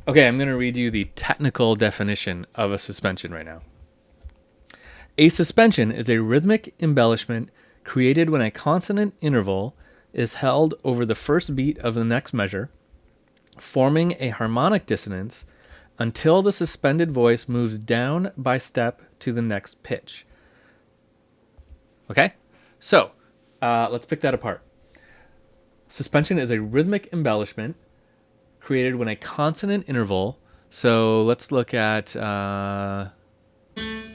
Okay, I'm going to read you the technical definition of a suspension right now. A suspension is a rhythmic embellishment created when a consonant interval is held over the first beat of the next measure, forming a harmonic dissonance until the suspended voice moves down by step to the next pitch. Okay? So, let's pick that apart. Suspension is a rhythmic embellishment created when a consonant interval. So let's look at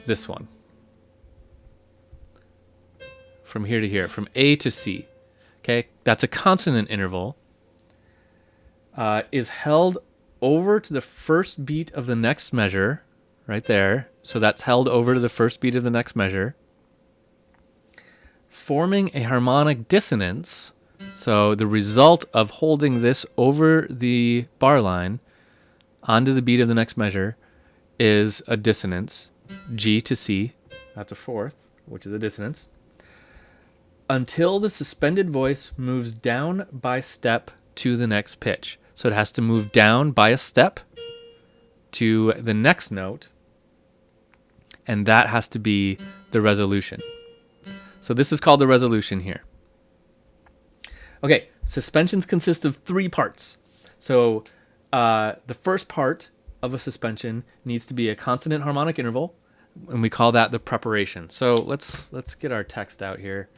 this one. From here to here, from A to C. Okay, that's a consonant interval. Is held over to the first beat of the next measure, right there. So that's held over to the first beat of the next measure, forming a harmonic dissonance. So the result of holding this over the bar line onto the beat of the next measure is a dissonance, G to C. That's a fourth, which is a dissonance. Until the suspended voice moves down by step to the next pitch. So it has to move down by a step to the next note, and that has to be the resolution. So this is called the resolution here. Okay, suspensions consist of three parts. So the first part of a suspension needs to be a consonant harmonic interval, and we call that the preparation. So let's get our text out here.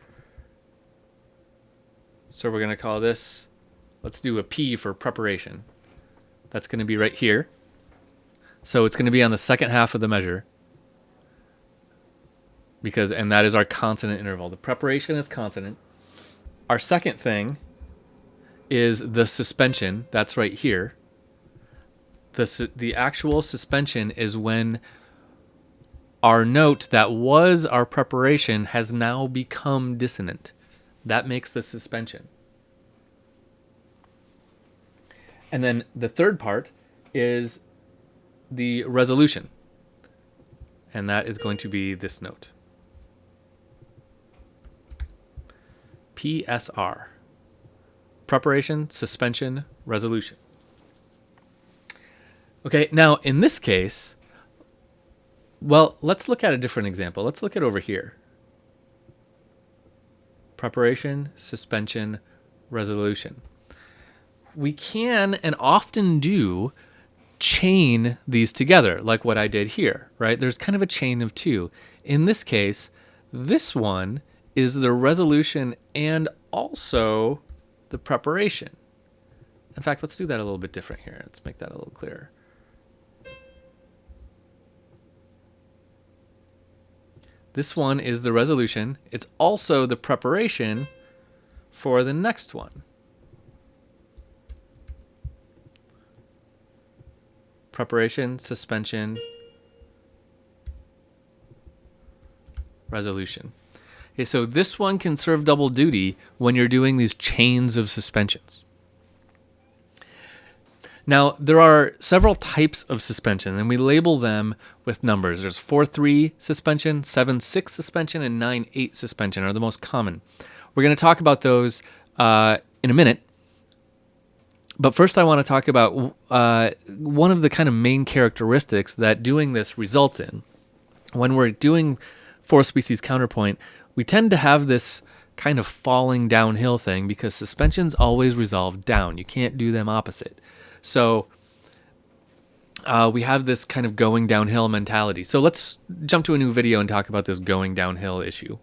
So we're going to call this, let's do a P for preparation. That's going to be right here. So it's going to be on the second half of the measure, and that is our consonant interval. The preparation is consonant. Our second thing is the suspension. That's right here. The actual suspension is when our note that was our preparation has now become dissonant. That makes the suspension. And then the third part is the resolution. And that is going to be this note. PSR. Preparation, suspension, resolution. Okay, now in this case, well, let's look at a different example. Let's look at over here. Preparation, suspension, resolution. We can and often do chain these together, like what I did here, right? There's kind of a chain of two. In this case, this one is the resolution and also the preparation. In fact, let's do that a little bit different here. Let's make that a little clearer. This one is the resolution. It's also the preparation for the next one. Preparation, suspension, resolution. Okay, so this one can serve double duty when you're doing these chains of suspensions. Now, there are several types of suspension, and we label them with numbers. There's 4/3 suspension, 7/6 suspension, and 9/8 suspension are the most common. We're going to talk about those in a minute. But first I want to talk about one of the kind of main characteristics that doing this results in. When we're doing four species counterpoint, we tend to have this kind of falling downhill thing because suspensions always resolve down. You can't do them opposite. So we have this kind of going downhill mentality. So let's jump to a new video and talk about this going downhill issue.